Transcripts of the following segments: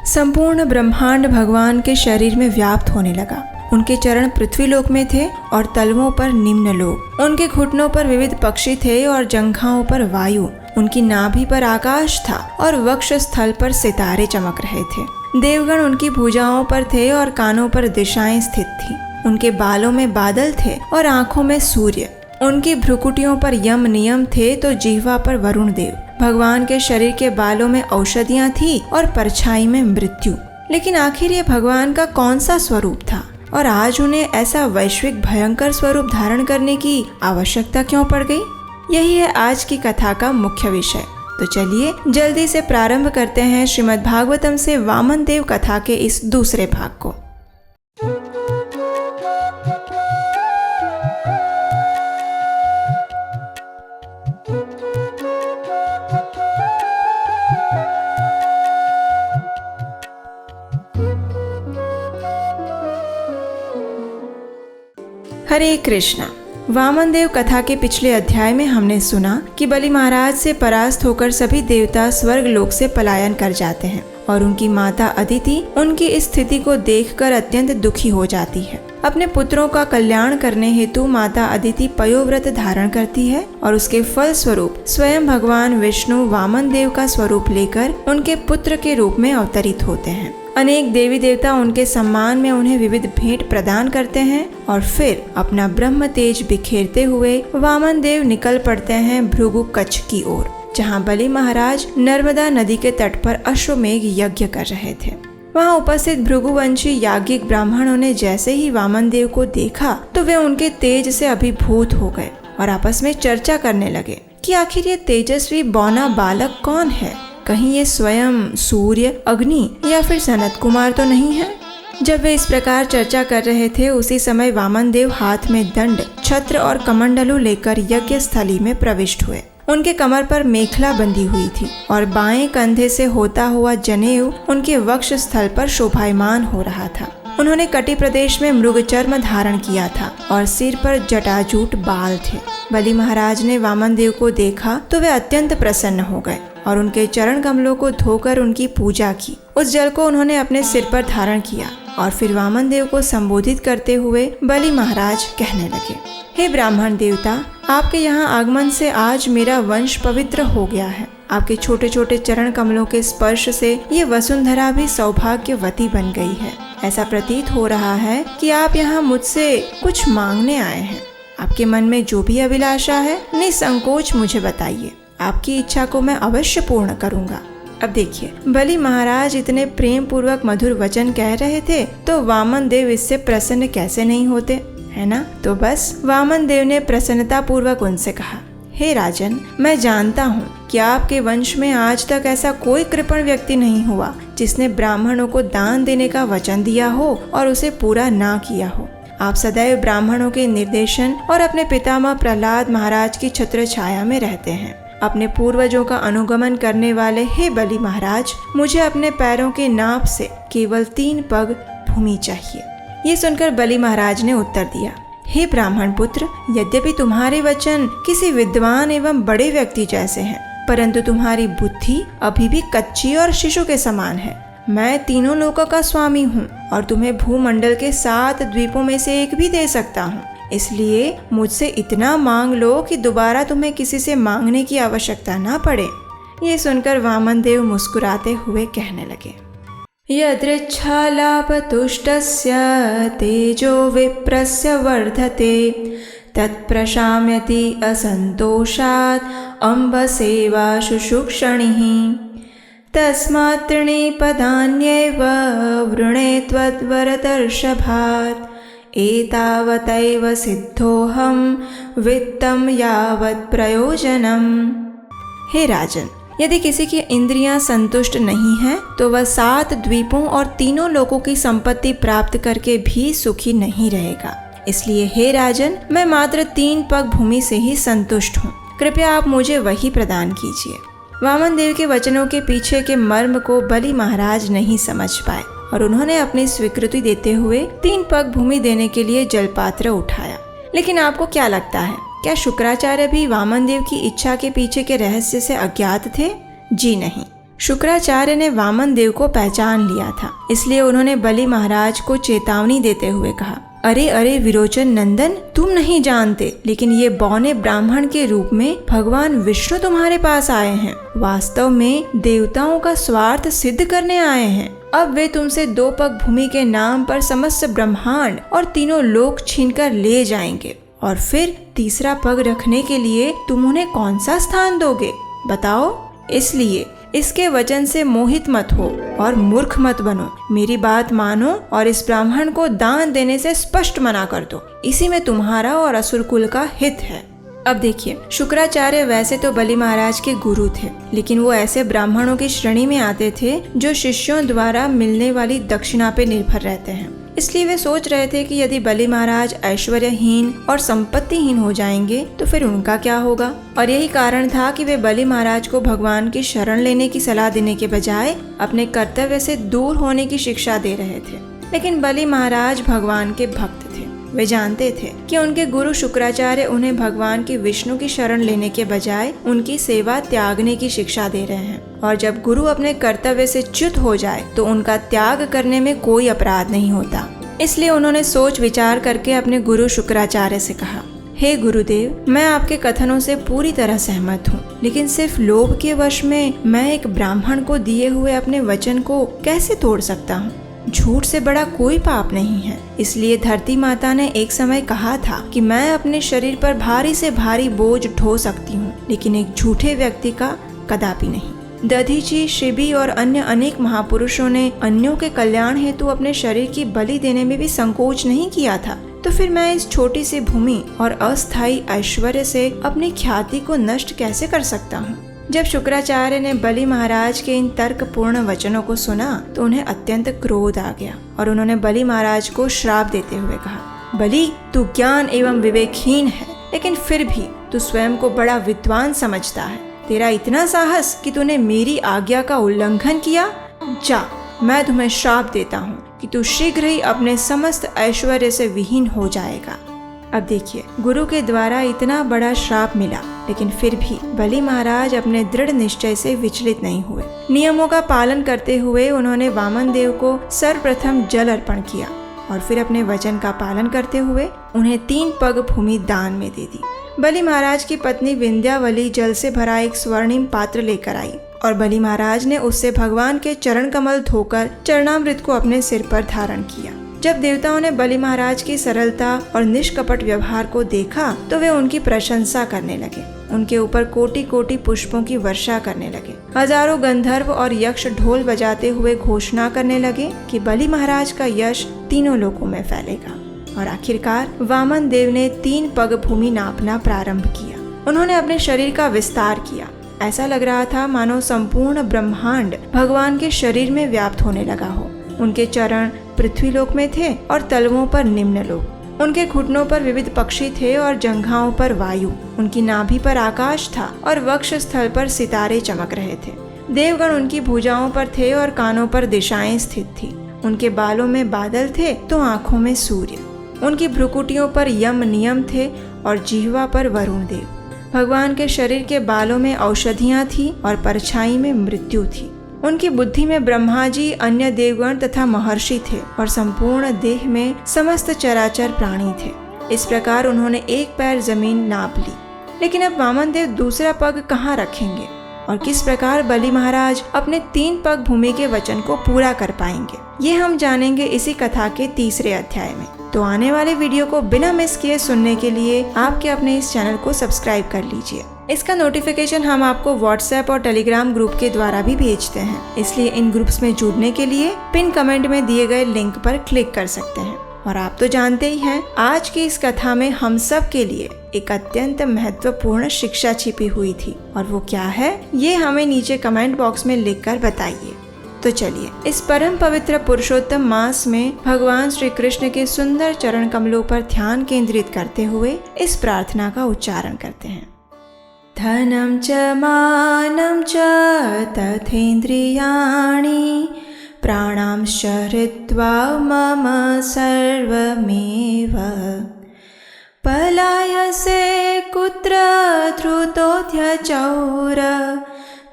संपूर्ण ब्रह्मांड भगवान के शरीर में व्याप्त होने लगा। उनके चरण पृथ्वीलोक में थे और तलवों पर निम्न लोक। उनके घुटनों पर विविध पक्षी थे और जंघाओं पर वायु। उनकी नाभि पर आकाश था और वक्ष स्थल पर सितारे चमक रहे थे। देवगण उनकी भुजाओं पर थे और कानों पर दिशाएं स्थित थी। उनके बालों में बादल थे और आंखों में सूर्य। उनकी भ्रुकुटियों पर यम नियम थे तो जिह्वा पर वरुण देव। भगवान के शरीर के बालों में औषधियां थी और परछाई में मृत्यु। लेकिन आखिर ये भगवान का कौन सा स्वरूप था और आज उन्हें ऐसा वैश्विक भयंकर स्वरूप धारण करने की आवश्यकता क्यों पड़ गई? यही है आज की कथा का मुख्य विषय। तो चलिए जल्दी से प्रारंभ करते हैं श्रीमद् भागवतम से वामन देव कथा के इस दूसरे भाग को। हरे कृष्णा। वामन देव कथा के पिछले अध्याय में हमने सुना कि बलि महाराज से परास्त होकर सभी देवता स्वर्ग लोक से पलायन कर जाते हैं और उनकी माता अदिति उनकी इस स्थिति को देखकर अत्यंत दुखी हो जाती है। अपने पुत्रों का कल्याण करने हेतु माता अदिति पयोव्रत धारण करती है और उसके फल स्वरूप स्वयं भगवान विष्णु वामन देव का स्वरूप लेकर उनके पुत्र के रूप में अवतरित होते हैं। अनेक देवी देवता उनके सम्मान में उन्हें विविध भेंट प्रदान करते हैं और फिर अपना ब्रह्म तेज बिखेरते हुए वामन देव निकल पड़ते हैं भृगु कच्छ की ओर, जहाँ बलि महाराज नर्मदा नदी के तट पर अश्वमेघ यज्ञ कर रहे थे। वहाँ उपस्थित भृगुवंशी याज्ञिक ब्राह्मणों ने जैसे ही वामन देव को देखा तो वे उनके तेज से अभिभूत हो गए और आपस में चर्चा करने लगे कि आखिर ये तेजस्वी बौना बालक कौन है? कहीं ये स्वयं सूर्य, अग्नि या फिर सनत कुमार तो नहीं है? जब वे इस प्रकार चर्चा कर रहे थे उसी समय वामन देव हाथ में दंड, छत्र और कमंडलू लेकर यज्ञ स्थली में प्रविष्ट हुए। उनके कमर पर मेखला बंधी हुई थी और बाएं कंधे से होता हुआ जनेऊ उनके वक्ष स्थल पर शोभायमान हो रहा था। उन्होंने कटी प्रदेश में मृग चर्म धारण किया था और सिर पर जटाजूट बाल थे। बलि महाराज ने वामन देव को देखा तो वे अत्यंत प्रसन्न हो गए और उनके चरण कमलों को धोकर उनकी पूजा की। उस जल को उन्होंने अपने सिर पर धारण किया और फिर वामन देव को संबोधित करते हुए बलि महाराज कहने लगे, हे ब्राह्मण देवता, आपके यहाँ आगमन से आज मेरा वंश पवित्र हो गया है। आपके छोटे छोटे चरण कमलों के स्पर्श से ये वसुंधरा भी सौभाग्यवती बन गई है। ऐसा प्रतीत हो रहा है कि आप यहाँ मुझसे कुछ मांगने आए हैं। आपके मन में जो भी अभिलाषा है निसंकोच मुझे बताइए। आपकी इच्छा को मैं अवश्य पूर्ण करूँगा। अब देखिए, बलि महाराज इतने प्रेम पूर्वक मधुर वचन कह रहे थे तो वामन देव इससे प्रसन्न कैसे नहीं होते, है ना? तो बस वामन देव ने प्रसन्नता पूर्वक उनसे कहा, हे राजन, मैं जानता हूँ कि आपके वंश में आज तक ऐसा कोई कृपण व्यक्ति नहीं हुआ जिसने ब्राह्मणों को दान देने का वचन दिया हो और उसे पूरा ना किया हो। आप सदैव ब्राह्मणों के निर्देशन और अपने पितामह प्रहलाद महाराज की छत्र छाया में रहते हैं। अपने पूर्वजों का अनुगमन करने वाले हे बलि महाराज, मुझे अपने पैरों के नाप से केवल 3 पग भूमि चाहिए। ये सुनकर बलि महाराज ने उत्तर दिया, हे ब्राह्मण पुत्र, यद्यपि तुम्हारे वचन किसी विद्वान एवं बड़े व्यक्ति जैसे हैं, परंतु तुम्हारी बुद्धि अभी भी कच्ची और शिशु के समान है। मैं तीनों लोकों का स्वामी हूँ और तुम्हें भूमंडल के 7 द्वीपों में से एक भी दे सकता हूँ। इसलिए मुझसे इतना मांग लो कि दोबारा तुम्हें किसी से मांगने की आवश्यकता ना पड़े। ये सुनकर वामन देव मुस्कुराते हुए कहने लगे, यदृच्छालापतुष्टस्य तेजो विप्रस्य वर्धते तत्प्रशाम्यति असन्तोषात् अम्बसेवा शुशुक्षणिः तस्मात् त्रीणिपदान्येव वृणे त्वद्वरदर्शभात् एतावतैव सिद्धोऽहं वित्तं यावत् प्रयोजनम्। हे राजन, यदि किसी की इंद्रियां संतुष्ट नहीं हैं तो वह 7 द्वीपों और तीनों लोकों की संपत्ति प्राप्त करके भी सुखी नहीं रहेगा। इसलिए हे राजन, मैं मात्र 3 पग भूमि से ही संतुष्ट हूँ। कृपया आप मुझे वही प्रदान कीजिए। वामन देव के वचनों के पीछे के मर्म को बलि महाराज नहीं समझ पाए और उन्होंने अपनी स्वीकृति देते हुए 3 पग भूमि देने के लिए जलपात्र उठाया। लेकिन आपको क्या लगता है, क्या शुक्राचार्य भी वामन देव की इच्छा के पीछे के रहस्य से अज्ञात थे? जी नहीं, शुक्राचार्य ने वामन देव को पहचान लिया था, इसलिए उन्होंने बलि महाराज को चेतावनी देते हुए कहा, अरे अरे विरोचन नंदन, तुम नहीं जानते, लेकिन ये बौने ब्राह्मण के रूप में भगवान विष्णु तुम्हारे पास आए हैं। वास्तव में देवताओं का स्वार्थ सिद्ध करने आए हैं। अब वे तुमसे 2 पग भूमि के नाम पर समस्त ब्रह्मांड और तीनों लोक छीनकर ले जाएंगे, और फिर तीसरा पग रखने के लिए तुम उन्हें कौन सा स्थान दोगे, बताओ। इसलिए इसके वचन से मोहित मत हो और मूर्ख मत बनो। मेरी बात मानो और इस ब्राह्मण को दान देने से स्पष्ट मना कर दो। इसी में तुम्हारा और असुर कुल का हित है। अब देखिए, शुक्राचार्य वैसे तो बलि महाराज के गुरु थे, लेकिन वो ऐसे ब्राह्मणों की श्रेणी में आते थे जो शिष्यों द्वारा मिलने वाली दक्षिणा पे निर्भर रहते हैं। इसलिए वे सोच रहे थे कि यदि बलि महाराज ऐश्वर्यहीन और संपत्तिहीन हो जाएंगे तो फिर उनका क्या होगा। और यही कारण था कि वे बलि महाराज को भगवान की शरण लेने की सलाह देने के बजाय अपने कर्तव्य से दूर होने की शिक्षा दे रहे थे। लेकिन बलि महाराज भगवान के भक्त थे। वे जानते थे कि उनके गुरु शुक्राचार्य उन्हें भगवान की विष्णु की शरण लेने के बजाय उनकी सेवा त्यागने की शिक्षा दे रहे हैं, और जब गुरु अपने कर्तव्य से च्युत हो जाए तो उनका त्याग करने में कोई अपराध नहीं होता। इसलिए उन्होंने सोच विचार करके अपने गुरु शुक्राचार्य से कहा, हे गुरुदेव, मैं आपके कथनों से पूरी तरह सहमत हूँ, लेकिन सिर्फ लोभ के वश में मैं एक ब्राह्मण को दिए हुए अपने वचन को कैसे तोड़ सकता हूँ। झूठ से बड़ा कोई पाप नहीं है। इसलिए धरती माता ने एक समय कहा था कि मैं अपने शरीर पर भारी से भारी बोझ ढो सकती हूँ, लेकिन एक झूठे व्यक्ति का कदापि नहीं। दधीची, शिबी और अन्य अनेक महापुरुषों ने अन्यों के कल्याण हेतु अपने शरीर की बलि देने में भी संकोच नहीं किया था। तो फिर मैं इस छोटी सी भूमि और अस्थायी ऐश्वर्य से अपनी ख्याति को नष्ट कैसे कर सकता हूँ। जब शुक्राचार्य ने बलि महाराज के इन तर्कपूर्ण वचनों को सुना तो उन्हें अत्यंत क्रोध आ गया और उन्होंने बलि महाराज को श्राप देते हुए कहा, बलि, तू ज्ञान एवं विवेकहीन है, लेकिन फिर भी तू स्वयं को बड़ा विद्वान समझता है। तेरा इतना साहस कि तूने मेरी आज्ञा का उल्लंघन किया। जा, मैं तुम्हें श्राप देता हूँ कि तू शीघ्र ही अपने समस्त ऐश्वर्य से विहीन हो जाएगा। अब देखिए, गुरु के द्वारा इतना बड़ा श्राप मिला, लेकिन फिर भी बलि महाराज अपने दृढ़ निश्चय से विचलित नहीं हुए। नियमों का पालन करते हुए उन्होंने वामन देव को सर्वप्रथम जल अर्पण किया और फिर अपने वचन का पालन करते हुए उन्हें 3 पग भूमि दान में दे दी। बलि महाराज की पत्नी विंध्यावली जल से भरा एक स्वर्णिम पात्र लेकर आई और बलि महाराज ने उससे भगवान के चरण कमल धोकर चरणामृत को अपने सिर पर धारण किया। जब देवताओं ने बलि महाराज की सरलता और निष्कपट व्यवहार को देखा तो वे उनकी प्रशंसा करने लगे। उनके ऊपर कोटि कोटि पुष्पों की वर्षा करने लगे। हजारों गंधर्व और यक्ष ढोल बजाते हुए घोषणा करने लगे कि बलि महाराज का यश तीनों लोकों में फैलेगा। और आखिरकार वामन देव ने 3 पग भूमि नापना प्रारंभ किया। उन्होंने अपने शरीर का विस्तार किया। ऐसा लग रहा था मानो संपूर्ण ब्रह्मांड भगवान के शरीर में व्याप्त होने लगा हो। उनके चरण पृथ्वी लोक में थे और तलवों पर निम्न लोक। उनके घुटनों पर विविध पक्षी थे और जंघाओं पर वायु। उनकी नाभि पर आकाश था और वक्ष स्थल पर सितारे चमक रहे थे। देवगण उनकी भुजाओं पर थे और कानों पर दिशाएं स्थित थी। उनके बालों में बादल थे तो आंखों में सूर्य। उनकी भ्रुकुटियों पर यम नियम थे और जिह्वा पर वरुण देव। भगवान के शरीर के बालों में औषधियां थी और परछाई में मृत्यु थी। उनकी बुद्धि में ब्रह्मा जी, अन्य देवगण तथा महर्षि थे और संपूर्ण देह में समस्त चराचर प्राणी थे। इस प्रकार उन्होंने एक पैर जमीन नाप ली। लेकिन अब वामन देव दूसरा पग कहाँ रखेंगे और किस प्रकार बलि महाराज अपने 3 पग भूमि के वचन को पूरा कर पाएंगे, ये हम जानेंगे इसी कथा के 3रे अध्याय में। तो आने वाले वीडियो को बिना मिस किए सुनने के लिए आपके अपने इस चैनल को सब्सक्राइब कर लीजिए। इसका नोटिफिकेशन हम आपको व्हाट्सएप और टेलीग्राम ग्रुप के द्वारा भी भेजते हैं, इसलिए इन ग्रुप्स में जुड़ने के लिए पिन कमेंट में दिए गए लिंक पर क्लिक कर सकते हैं। और आप तो जानते ही हैं, आज की इस कथा में हम सब के लिए एक अत्यंत महत्वपूर्ण शिक्षा छिपी हुई थी, और वो क्या है ये हमें नीचे कमेंट बॉक्स में लिखकर बताइए। तो चलिए, इस परम पवित्र पुरुषोत्तम मास में भगवान श्री कृष्ण के सुंदर चरण कमलों पर ध्यान केंद्रित करते हुए इस प्रार्थना का उच्चारण करते हैं। धनं च मानं च तथेन्द्रियाणि प्राणांश्च हृत्वा मम सर्वमेव पलायसे कुत्र धृतोऽध्यचौर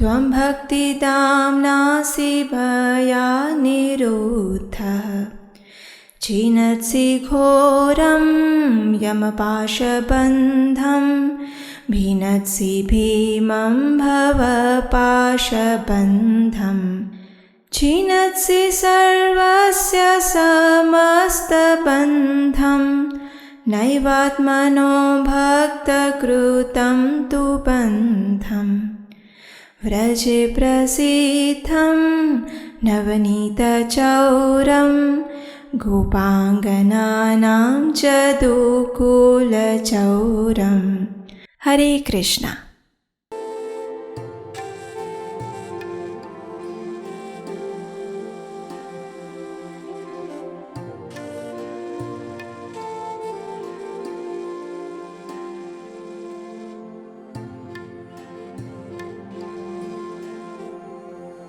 त्वं भक्तिदाम्नासि भयानिरुद्धः छिनत्सि घोरं यमपाशबन्धं भिनत्सि भीमं भवपाशबन्धं छिनत्सि सर्वस्य समस्तबन्धं नैवात्मनो भक्तकृतं तु बन्धम् व्रजे प्रसिद्धं नवनीतचौरं गोपाङ्गनानां च दुकुलचौरम्। हरे कृष्णा।